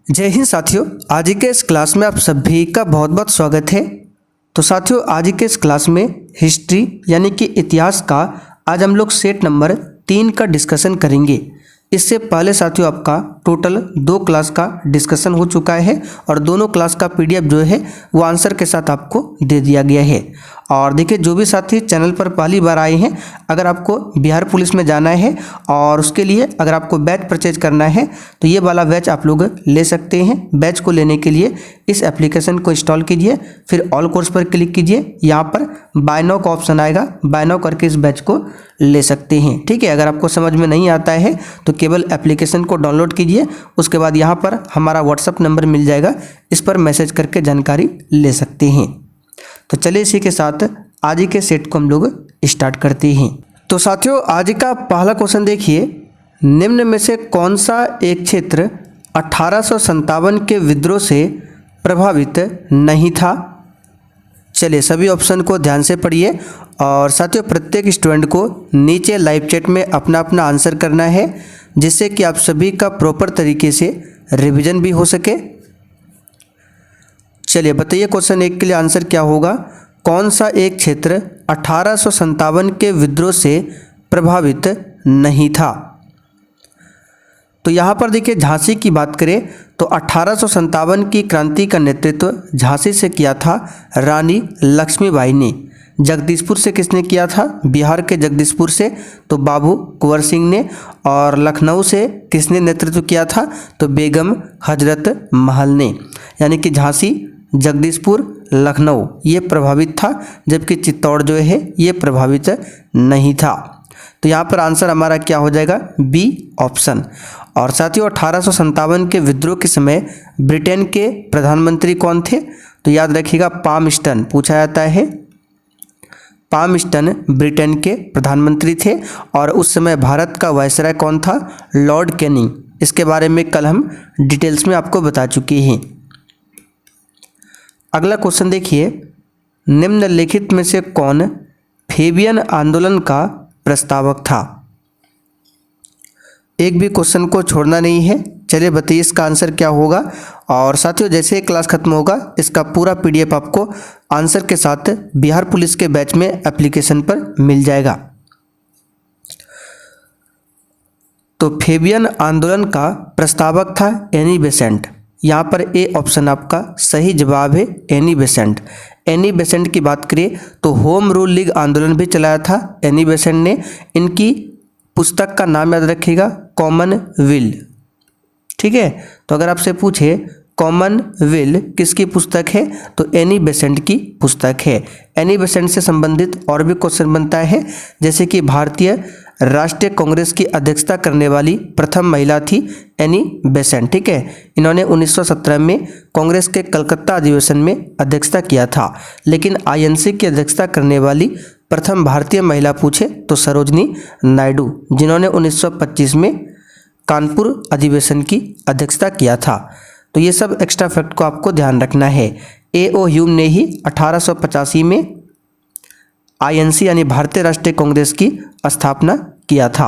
जय हिंद साथियों, आज के इस क्लास में आप सभी का बहुत बहुत स्वागत है। तो साथियों, आज के इस क्लास में हिस्ट्री यानी कि इतिहास का आज हम लोग सेट नंबर 3 का डिस्कशन करेंगे। इससे पहले साथियों आपका टोटल 2 क्लास का डिस्कशन हो चुका है और दोनों क्लास का पीडीएफ जो है वो आंसर के साथ आपको दे दिया गया है। और देखिए, जो भी साथी चैनल पर पहली बार आए हैं, अगर आपको बिहार पुलिस में जाना है और उसके लिए अगर आपको बैच परचेज करना है तो ये वाला बैच आप लोग ले सकते हैं। बैच को लेने के लिए इस एप्लीकेशन को इंस्टॉल कीजिए, फिर ऑल कोर्स पर क्लिक कीजिए। यहाँ पर बाय नाउ का ऑप्शन आएगा, बाय नाउ करके इस बैच को ले सकते हैं। ठीक है, अगर आपको समझ में नहीं आता है तो केवल एप्लीकेशन को डाउनलोड कीजिए, उसके बाद यहाँ पर हमारा व्हाट्सअप नंबर मिल जाएगा, इस पर मैसेज करके जानकारी ले सकते हैं। तो चलिए इसी के साथ आज के सेट को हम लोग स्टार्ट करते हैं। तो साथियों, आज का पहला क्वेश्चन देखिए, निम्न में से कौन सा एक क्षेत्र 1857 के विद्रोह से प्रभावित नहीं था। चलिए सभी ऑप्शन को ध्यान से पढ़िए और साथियों प्रत्येक स्टूडेंट को नीचे लाइव चैट में अपना अपना आंसर करना है, जिससे कि आप सभी का प्रॉपर तरीके से रिवीजन भी हो सके। चलिए बताइए, क्वेश्चन 1 के लिए आंसर क्या होगा। कौन सा एक क्षेत्र 1857 के विद्रोह से प्रभावित नहीं था। तो यहाँ पर देखिए, झांसी की बात करें तो 1857 की क्रांति का नेतृत्व झांसी से किया था रानी लक्ष्मीबाई ने। जगदीशपुर से किसने किया था, बिहार के जगदीशपुर से तो बाबू कुंवर सिंह ने। और लखनऊ से किसने नेतृत्व किया था, तो बेगम हजरत महल ने। यानी कि झांसी, जगदीशपुर, लखनऊ ये प्रभावित था, जबकि चित्तौड़ जो है ये प्रभावित नहीं था। तो यहाँ पर आंसर हमारा क्या हो जाएगा, बी ऑप्शन। और साथियों 1857 के विद्रोह के समय ब्रिटेन के प्रधानमंत्री कौन थे, तो याद रखिएगा पामस्टन पूछा जाता है। पामस्टन ब्रिटेन के प्रधानमंत्री थे और उस समय भारत का वायसराय कौन था, लॉर्ड कैनिंग। इसके बारे में कल हम डिटेल्स में आपको बता चुके हैं। अगला क्वेश्चन देखिए, निम्नलिखित में से कौन फेबियन आंदोलन का प्रस्तावक था। एक भी क्वेश्चन को छोड़ना नहीं है। चलिए बताइए इसका आंसर क्या होगा। और साथियों जैसे ही क्लास खत्म होगा इसका पूरा पीडीएफ आपको आंसर के साथ बिहार पुलिस के बैच में एप्लीकेशन पर मिल जाएगा। तो फेबियन आंदोलन का प्रस्तावक था एनी बेसेंट। यहाँ पर ए ऑप्शन आपका सही जवाब है, एनी बेसेंट। एनी बेसेंट की बात करें तो होम रूल लीग आंदोलन भी चलाया था एनी बेसेंट ने। इनकी पुस्तक का नाम याद रखिएगा, कॉमनवेल्थ। ठीक है, तो अगर आपसे पूछे कॉमनवेल्थ किसकी पुस्तक है, तो एनी बेसेंट की पुस्तक है। एनी बेसेंट से संबंधित और भी क्वेश्चन बनता है, जैसे कि भारतीय राष्ट्रीय कांग्रेस की अध्यक्षता करने वाली प्रथम महिला थी एनी बेसेंट। ठीक है, इन्होंने 1917 में कांग्रेस के कलकत्ता अधिवेशन में अध्यक्षता किया था। लेकिन आईएनसी की अध्यक्षता करने वाली प्रथम भारतीय महिला पूछे तो सरोजनी नायडू, जिन्होंने 1925 में कानपुर अधिवेशन की अध्यक्षता किया था। तो ये सब एक्स्ट्रा फैक्ट को आपको ध्यान रखना है। ए.ओ. ह्यूम ने ही 1885 में आईएनसी यानी भारतीय राष्ट्रीय कांग्रेस की स्थापना किया था।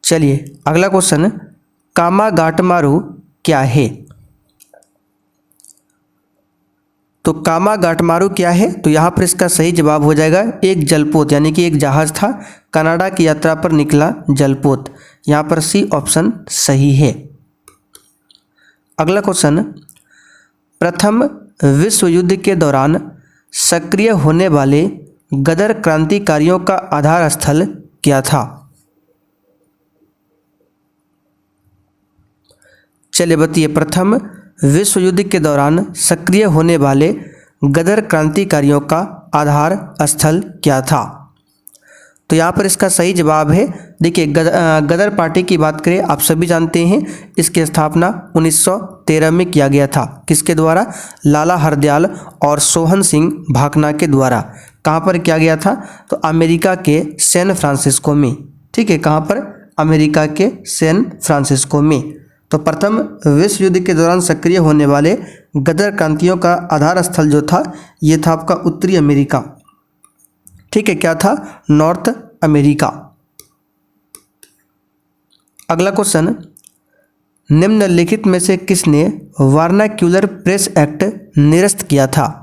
चलिए अगला क्वेश्चन, कामागाटमारू क्या है। तो कामागाटमारू क्या है, तो यहाँ पर इसका सही जवाब हो जाएगा एक जलपोत, यानी कि एक जहाज था, कनाडा की यात्रा पर निकला जलपोत। यहाँ पर सी ऑप्शन सही है। अगला क्वेश्चन, प्रथम विश्व युद्ध के दौरान सक्रिय होने वाले गदर क्रांतिकारियों का आधार स्थल क्या था। चलिए बताइए, प्रथम विश्व युद्ध के दौरान सक्रिय होने वाले गदर क्रांतिकारियों का आधार स्थल क्या था। तो यहाँ पर इसका सही जवाब है, देखिए गदर पार्टी की बात करें, आप सभी जानते हैं इसकी स्थापना 1913 में किया गया था। किसके द्वारा, लाला हरदयाल और सोहन सिंह भाकना के द्वारा। कहाँ पर किया गया था, तो अमेरिका के सैन फ्रांसिस्को में। ठीक है, कहाँ पर, अमेरिका के सैन फ्रांसिस्को में। तो प्रथम विश्व युद्ध के दौरान सक्रिय होने वाले गदर क्रांतियों का आधार स्थल जो था ये था आपका उत्तरी अमेरिका। ठीक है, क्या था, नॉर्थ अमेरिका। अगला क्वेश्चन, निम्नलिखित में से किसने वर्नाक्यूलर प्रेस एक्ट निरस्त किया था?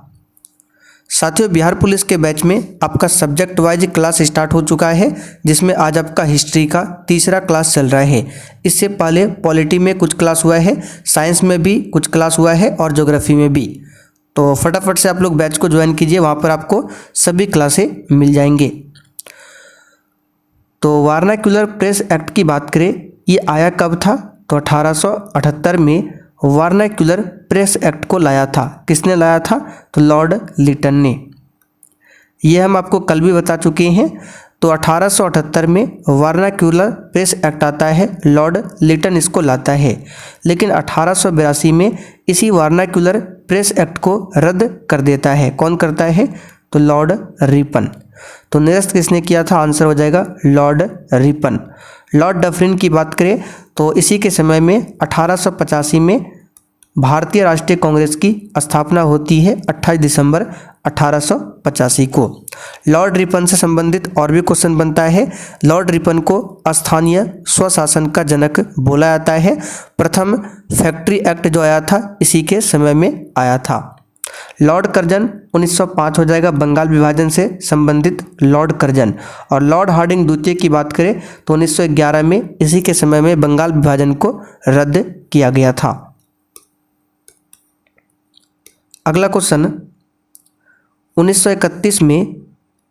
साथियों, बिहार पुलिस के बैच में आपका सब्जेक्ट वाइज क्लास स्टार्ट हो चुका है, जिसमें आज आपका हिस्ट्री का तीसरा क्लास चल रहा है। इससे पहले पॉलिटी में कुछ क्लास हुआ है, साइंस में भी कुछ क्लास हुआ है और ज्योग्राफी में भी। तो फटाफट से आप लोग बैच को ज्वाइन कीजिए, वहाँ पर आपको सभी क्लासें मिल जाएंगे। तो वर्नाक्यूलर प्रेस एक्ट की बात करें, ये आया कब था? तो 1878 में वर्नाक्यूलर प्रेस एक्ट को लाया था। किसने लाया था? तो लॉर्ड लिटन ने। ये हम आपको कल भी बता चुके हैं। तो 1878 में वर्नाक्यूलर प्रेस एक्ट आता है, लॉर्ड लिटन इसको लाता है। लेकिन 1882 में इसी वर्नाक्यूलर प्रेस एक्ट को रद्द कर देता है। कौन करता है? तो लॉर्ड रिपन। तो निरस्त किसने किया था? आंसर हो जाएगा लॉर्ड रिपन। लॉर्ड डफरिन की बात करें तो इसी के समय में 1885 में भारतीय राष्ट्रीय कांग्रेस की स्थापना होती है, 28 दिसंबर 1885 को। लॉर्ड रिपन से संबंधित और भी क्वेश्चन बनता है। लॉर्ड रिपन को स्थानीय स्वशासन का जनक बोला जाता है। प्रथम फैक्ट्री एक्ट जो आया था इसी के समय में आया था। लॉर्ड कर्जन 1905 हो जाएगा, बंगाल विभाजन से संबंधित लॉर्ड कर्जन। और लॉर्ड हार्डिंग द्वितीय की बात करें तो 1911 में इसी के समय में बंगाल विभाजन को रद्द किया गया था। अगला क्वेश्चन, 1931 में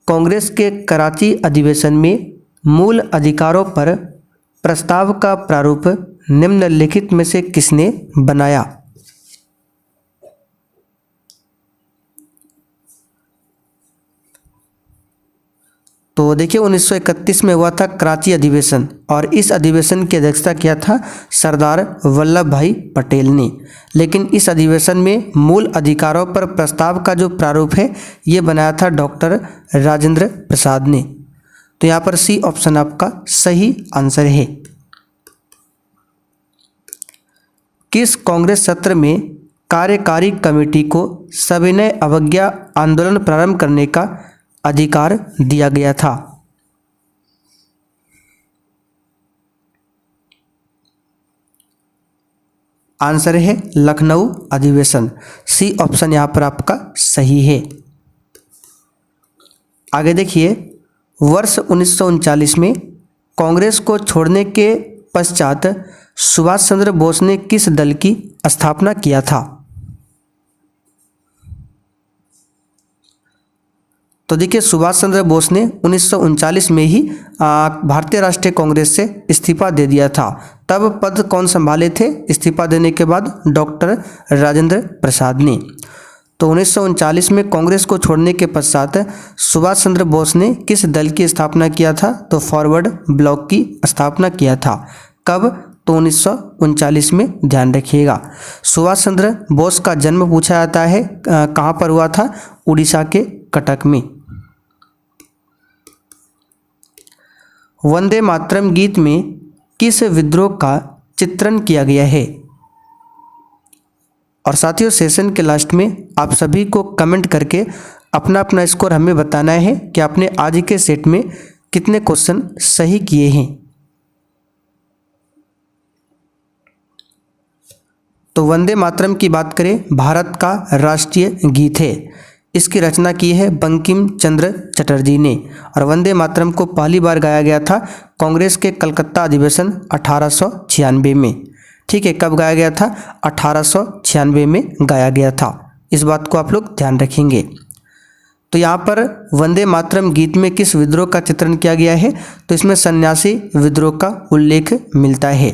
कांग्रेस के कराची अधिवेशन में मूल अधिकारों पर प्रस्ताव का प्रारूप निम्नलिखित में से किसने बनाया? तो देखिए 1931 में हुआ था कराची अधिवेशन, और इस अधिवेशन की अध्यक्षता किया था सरदार वल्लभ भाई पटेल ने। लेकिन इस अधिवेशन में मूल अधिकारों पर प्रस्ताव का जो प्रारूप है ये बनाया था डॉक्टर राजेंद्र प्रसाद ने। तो यहाँ पर सी ऑप्शन आपका सही आंसर है। किस कांग्रेस सत्र में कार्यकारी कमेटी को सविनय अवज्ञा आंदोलन प्रारंभ करने का अधिकार दिया गया था? आंसर है लखनऊ अधिवेशन। सी ऑप्शन यहां पर आपका सही है। आगे देखिए, वर्ष 1939 में कांग्रेस को छोड़ने के पश्चात सुभाष चंद्र बोस ने किस दल की स्थापना किया था? तो देखिए सुभाष चंद्र बोस ने 1939 में ही भारतीय राष्ट्रीय कांग्रेस से इस्तीफा दे दिया था। तब पद कौन संभाले थे इस्तीफा देने के बाद? डॉक्टर राजेंद्र प्रसाद ने। तो 1939 में कांग्रेस को छोड़ने के पश्चात सुभाष चंद्र बोस ने किस दल की स्थापना किया था? तो फॉरवर्ड ब्लॉक की स्थापना किया था। कब? तो 1939 में। ध्यान रखिएगा, सुभाष चंद्र बोस का जन्म पूछा जाता है कहाँ पर हुआ था? उड़ीसा के कटक में। वंदे मातरम गीत में किस विद्रोह का चित्रण किया गया है? और साथियों, सेशन के लास्ट में आप सभी को कमेंट करके अपना अपना स्कोर हमें बताना है कि आपने आज के सेट में कितने क्वेश्चन सही किए हैं। तो वंदे मातरम की बात करें, भारत का राष्ट्रीय गीत है। इसकी रचना की है बंकिम चंद्र चटर्जी ने। और वंदे मातरम को पहली बार गाया गया था कांग्रेस के कलकत्ता अधिवेशन 1896 में। ठीक है, कब गाया गया था? 1896 में गाया गया था। इस बात को आप लोग ध्यान रखेंगे। तो यहाँ पर वंदे मातरम गीत में किस विद्रोह का चित्रण किया गया है? तो इसमें सन्यासी विद्रोह का उल्लेख मिलता है।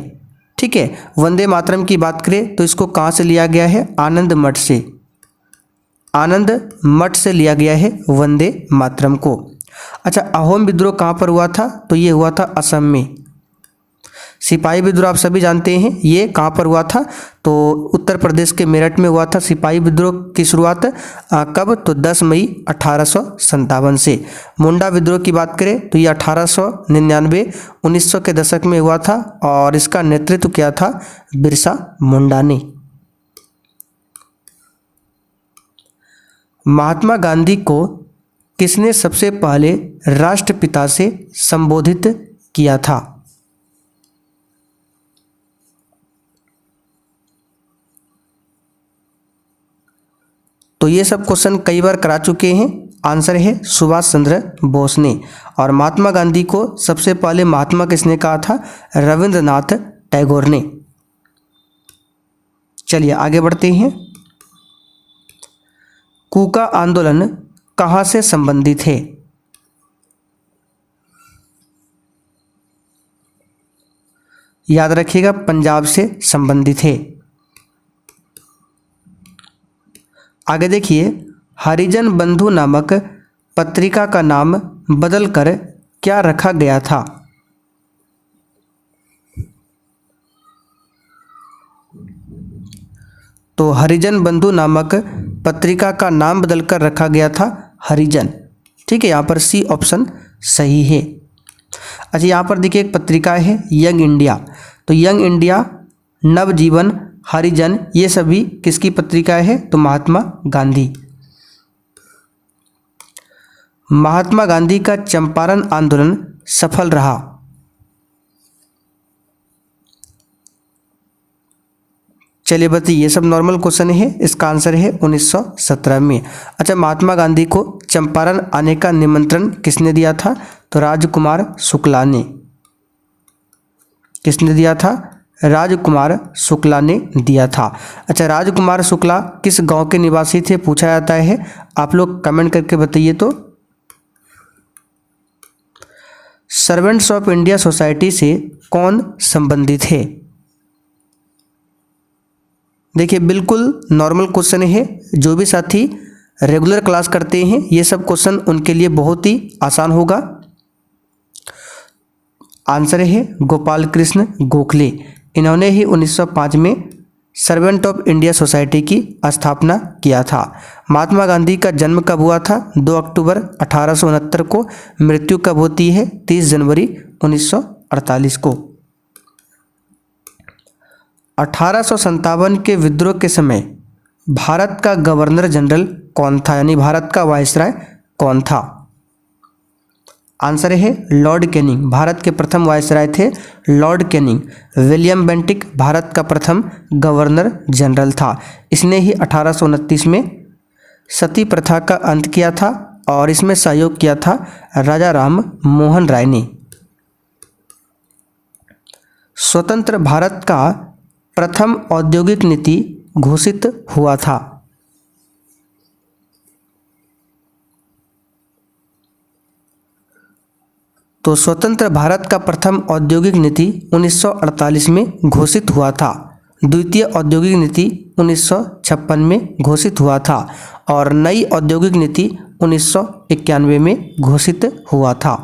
ठीक है, वंदे मातरम की बात करें तो इसको कहाँ से लिया गया है? आनंद मठ से। आनंद मठ से लिया गया है वंदे मातरम को। अच्छा, अहोम विद्रोह कहाँ पर हुआ था? तो ये हुआ था असम में। सिपाही विद्रोह आप सभी जानते हैं, ये कहाँ पर हुआ था? तो उत्तर प्रदेश के मेरठ में हुआ था सिपाही विद्रोह की शुरुआत। कब? तो 10 मई 1857 से। मुंडा विद्रोह की बात करें तो ये 1899 1900 के दशक में हुआ था, और इसका नेतृत्व किया था बिरसा मुंडा ने। महात्मा गांधी को किसने सबसे पहले राष्ट्रपिता से संबोधित किया था? तो ये सब क्वेश्चन कई बार करा चुके हैं। आंसर है सुभाष चंद्र बोस ने। और महात्मा गांधी को सबसे पहले महात्मा किसने कहा था? रविंद्रनाथ टैगोर ने। चलिए आगे बढ़ते हैं। कूका आंदोलन कहाँ से संबंधित है? याद रखिएगा, पंजाब से संबंधित है। आगे देखिए, हरिजन बंधु नामक पत्रिका का नाम बदलकर क्या रखा गया था? तो हरिजन बंधु नामक पत्रिका का नाम बदलकर रखा गया था हरिजन। ठीक है, यहाँ पर सी ऑप्शन सही है। अच्छा, यहाँ पर देखिए एक पत्रिका है यंग इंडिया। तो यंग इंडिया, नवजीवन, हरिजन, ये सभी किसकी पत्रिका है? तो महात्मा गांधी। महात्मा गांधी का चंपारण आंदोलन सफल रहा। चलिए बताइए, ये सब नॉर्मल क्वेश्चन है। इसका आंसर है 1917 में। अच्छा, महात्मा गांधी को चंपारण आने का निमंत्रण किसने दिया था? तो राजकुमार शुक्ला ने। किसने दिया था? राजकुमार शुक्ला ने दिया था। अच्छा, राजकुमार शुक्ला किस गांव के निवासी थे पूछा जाता है। आप लोग कमेंट करके बताइए। तो सर्वेंट्स ऑफ इंडिया सोसाइटी से कौन संबंधित है? देखिए, बिल्कुल नॉर्मल क्वेश्चन है। जो भी साथी रेगुलर क्लास करते हैं ये सब क्वेश्चन उनके लिए बहुत ही आसान होगा। आंसर है गोपाल कृष्ण गोखले। इन्होंने ही 1905 में सर्वेंट ऑफ इंडिया सोसाइटी की स्थापना किया था। महात्मा गांधी का जन्म कब हुआ था? 2 अक्टूबर 1869 को। मृत्यु कब होती है? 30 जनवरी 1948 को। 1857 के विद्रोह के समय भारत का गवर्नर जनरल कौन था? यानी भारत का वायसराय कौन था? आंसर है लॉर्ड कैनिंग। भारत के प्रथम वायसराय थे Lord Canning. William Bentinck Bharat का प्रथम गवर्नर जनरल था। इसने ही 1829 में सती प्रथा का अंत किया था और इसमें सहयोग किया था राजा राम मोहन राय ने। स्वतंत्र भारत का प्रथम औद्योगिक नीति घोषित हुआ था। तो स्वतंत्र भारत का प्रथम औद्योगिक नीति 1948 में घोषित हुआ था। द्वितीय औद्योगिक नीति 1956 में घोषित हुआ था और नई औद्योगिक नीति 1991 में घोषित हुआ था।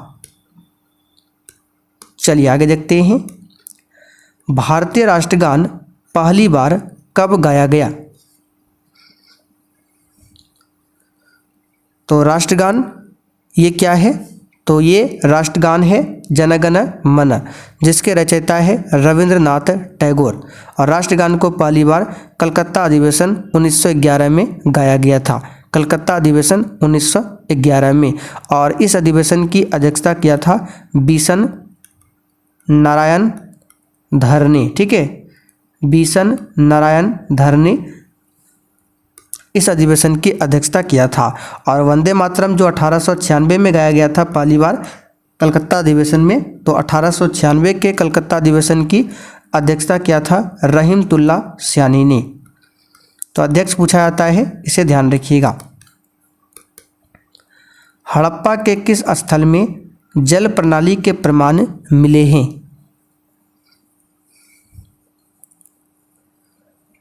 चलिए आगे देखते हैं। भारतीय राष्ट्रगान पहली बार कब गाया गया? तो राष्ट्रगान ये क्या है? तो ये राष्ट्रगान है जनगण मन, जिसके रचयिता है रविंद्रनाथ टैगोर। और राष्ट्रगान को पहली बार कलकत्ता अधिवेशन 1911 में गाया गया था। कलकत्ता अधिवेशन 1911 में। और इस अधिवेशन की अध्यक्षता किया था बीसन नारायण धर ने। ठीक है, बीसन नारायण धर ने इस अधिवेशन की अध्यक्षता किया था। और वंदे मातरम जो 1896 में गाया गया था पहली बार कलकत्ता अधिवेशन में, तो 1896 के कलकत्ता अधिवेशन की अध्यक्षता किया था रहीमतुल्ला सयानी ने। तो अध्यक्ष पूछा जाता है, इसे ध्यान रखिएगा। हड़प्पा के किस स्थल में जल प्रणाली के प्रमाण मिले हैं?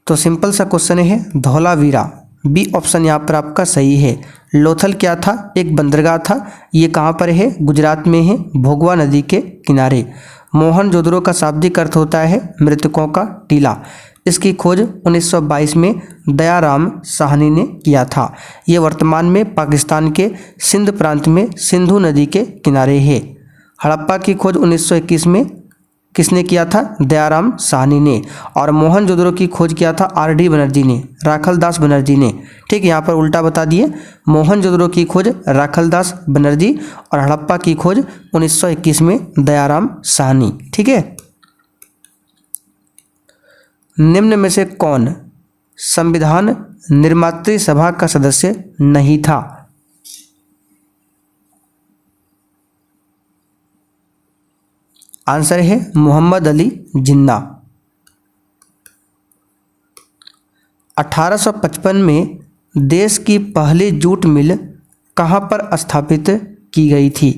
तो सिंपल सा क्वेश्चन है धौलावीरा। बी ऑप्शन यहाँ पर आपका सही है। लोथल क्या था? एक बंदरगाह था। ये कहाँ पर है? गुजरात में है, भोगवा नदी के किनारे। मोहनजोदड़ो का शाब्दिक अर्थ होता है मृतकों का टीला। इसकी खोज 1922 में दयाराम साहनी ने किया था। ये वर्तमान में पाकिस्तान के सिंध प्रांत में सिंधु नदी के किनारे है। हड़प्पा की खोज 1921 में किसने किया था? दयाराम साहनी ने। और मोहनजोदड़ो की खोज किया था आर.डी. बनर्जी ने, राखलदास बनर्जी ने। ठीक है, यहाँ पर उल्टा बता दिए। मोहनजोदड़ो की खोज राखलदास बनर्जी और हड़प्पा की खोज 1921 में दयाराम साहनी। ठीक है। निम्न में से कौन संविधान निर्मात्री सभा का सदस्य नहीं था? आंसर है मोहम्मद अली जिन्ना। 1855 में देश की पहली जूट मिल कहाँ पर स्थापित की गई थी?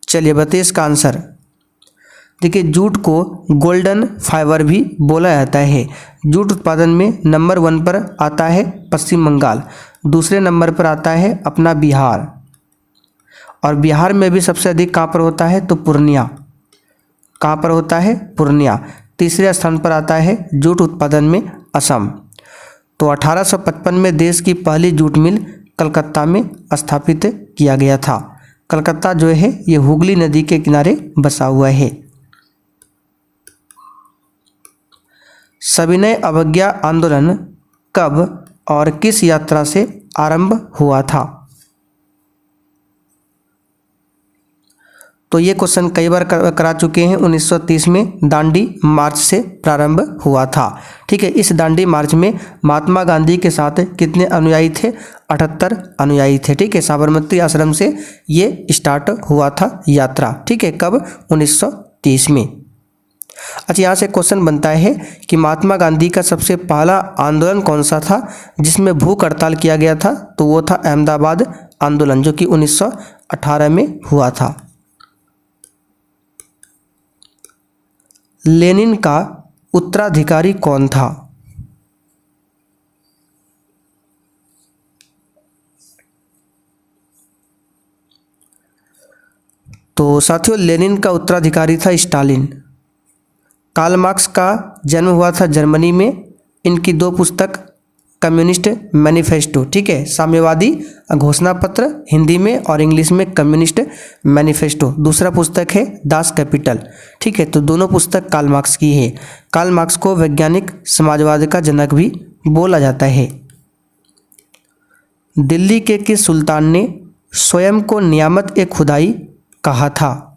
चलिए बताइए इसका आंसर। देखिए, जूट को गोल्डन फाइबर भी बोला जाता है। जूट उत्पादन में नंबर 1 पर आता है पश्चिम बंगाल, दूसरे नंबर पर आता है अपना बिहार, और बिहार में भी सबसे अधिक कहाँ पर होता है तो पूर्णिया। कहाँ पर होता है? पूर्णिया। तीसरे स्थान पर आता है जूट उत्पादन में असम। तो 1855 में देश की पहली जूट मिल कलकत्ता में स्थापित किया गया था। कलकत्ता जो है ये हुगली नदी के किनारे बसा हुआ है। सविनय अवज्ञा आंदोलन कब और किस यात्रा से आरंभ हुआ था? तो ये क्वेश्चन कई बार करा चुके हैं। 1930 में दांडी मार्च से प्रारंभ हुआ था। ठीक है, इस दांडी मार्च में महात्मा गांधी के साथ कितने अनुयायी थे? 78 अनुयायी थे। ठीक है, साबरमती आश्रम से ये स्टार्ट हुआ था यात्रा। ठीक है, कब? 1930 में। अच्छा, यहाँ से क्वेश्चन बनता है कि महात्मा गांधी का सबसे पहला आंदोलन कौन सा था जिसमें भूख हड़ताल किया गया था? तो वो था अहमदाबाद आंदोलन, जो कि 1918 में हुआ था। लेनिन का उत्तराधिकारी कौन था? तो साथियों, लेनिन का उत्तराधिकारी था स्टालिन। कार्ल मार्क्स का जन्म हुआ था जर्मनी में। इनकी 2 पुस्तक कम्युनिस्ट मैनिफेस्टो, ठीक है, साम्यवादी घोषणा पत्र हिंदी में और इंग्लिश में कम्युनिस्ट मैनिफेस्टो। दूसरा पुस्तक है दास कैपिटल। ठीक है, तो दोनों पुस्तक कार्ल मार्क्स की है। कार्ल मार्क्स को वैज्ञानिक समाजवाद का जनक भी बोला जाता है। दिल्ली के किस सुल्तान ने स्वयं को नियामत ए खुदाई कहा था?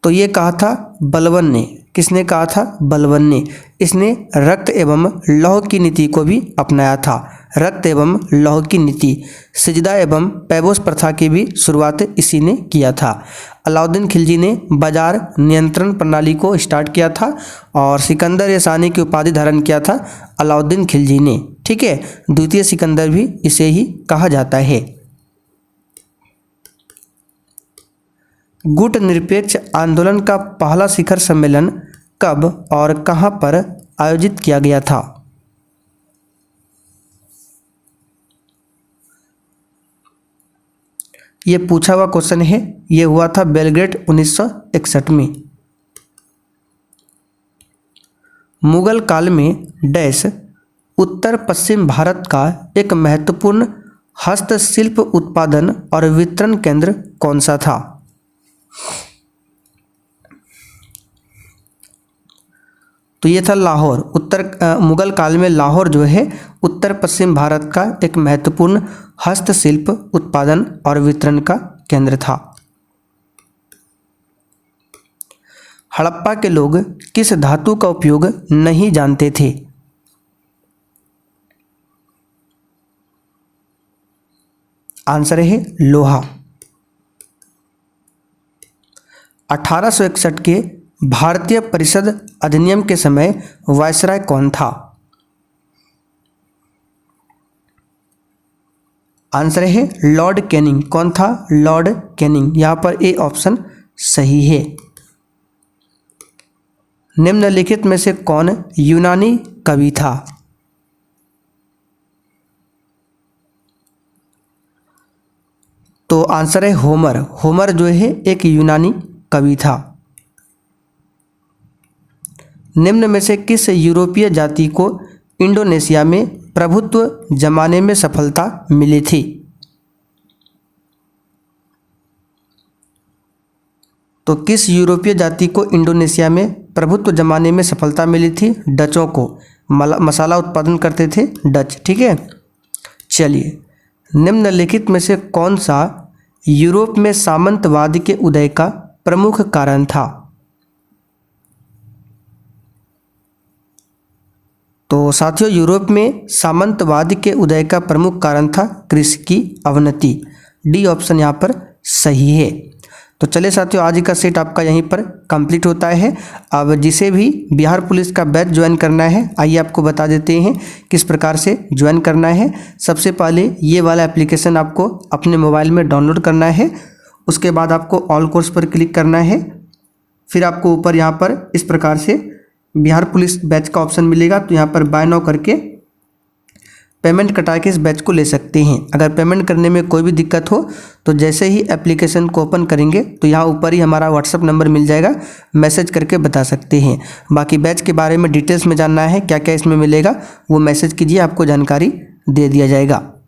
तो ये कहा था बलबन ने। किसने कहा था? बलबन ने। इसने रक्त एवं लौह की नीति को भी अपनाया था। रक्त एवं लौह की नीति, सिजदा एवं पैबोस प्रथा की भी शुरुआत इसी ने किया था। अलाउद्दीन खिलजी ने बाजार नियंत्रण प्रणाली को स्टार्ट किया था और सिकंदर ए सानी की उपाधि धारण किया था अलाउद्दीन खिलजी ने। ठीक है, द्वितीय सिकंदर भी इसे ही कहा जाता है। गुट निरपेक्ष आंदोलन का पहला शिखर सम्मेलन कब और कहां पर आयोजित किया गया था? ये पूछा हुआ क्वेश्चन है। ये हुआ था बेलग्रेड 1961 में। मुगल काल में डैश उत्तर पश्चिम भारत का एक महत्वपूर्ण हस्तशिल्प उत्पादन और वितरण केंद्र कौन सा था? तो ये था लाहौर। मुगल काल में लाहौर जो है उत्तर पश्चिम भारत का एक महत्वपूर्ण हस्तशिल्प उत्पादन और वितरण का केंद्र था। हड़प्पा के लोग किस धातु का उपयोग नहीं जानते थे? आंसर है लोहा। 1861 के भारतीय परिषद अधिनियम के समय वायसराय कौन था? आंसर है लॉर्ड कैनिंग। कौन था? Lord Canning. यहाँ पर ए ऑप्शन सही है। निम्नलिखित में से कौन यूनानी कवि था? तो आंसर है होमर। होमर जो है एक यूनानी कवि था। निम्न में से किस यूरोपीय जाति को इंडोनेशिया में प्रभुत्व जमाने में सफलता मिली थी? तो किस यूरोपीय जाति को इंडोनेशिया में प्रभुत्व जमाने में सफलता मिली थी? डचों को। मसाला उत्पादन करते थे डच। ठीक है, चलिए, निम्नलिखित में से कौन सा यूरोप में सामंतवाद के उदय का प्रमुख कारण था? तो साथियों, यूरोप में सामंतवाद के उदय का प्रमुख कारण था कृषि की अवनति। डी ऑप्शन यहाँ पर सही है। तो चलिए साथियों, आज का सेट आपका यहीं पर कंप्लीट होता है। अब जिसे भी बिहार पुलिस का बैच ज्वाइन करना है, आइए आपको बता देते हैं किस प्रकार से ज्वाइन करना है। सबसे पहले ये वाला एप्लीकेशन आपको अपने मोबाइल में डाउनलोड करना है। उसके बाद आपको ऑल कोर्स पर क्लिक करना है। फिर आपको ऊपर यहाँ पर इस प्रकार से बिहार पुलिस बैच का ऑप्शन मिलेगा। तो यहाँ पर बाय नाउ करके पेमेंट कटा के इस बैच को ले सकते हैं। अगर पेमेंट करने में कोई भी दिक्कत हो तो जैसे ही एप्लीकेशन को ओपन करेंगे तो यहाँ ऊपर ही हमारा व्हाट्सअप नंबर मिल जाएगा, मैसेज करके बता सकते हैं। बाकी बैच के बारे में डिटेल्स में जानना है, क्या क्या इसमें मिलेगा, वो मैसेज कीजिए, आपको जानकारी दे दिया जाएगा।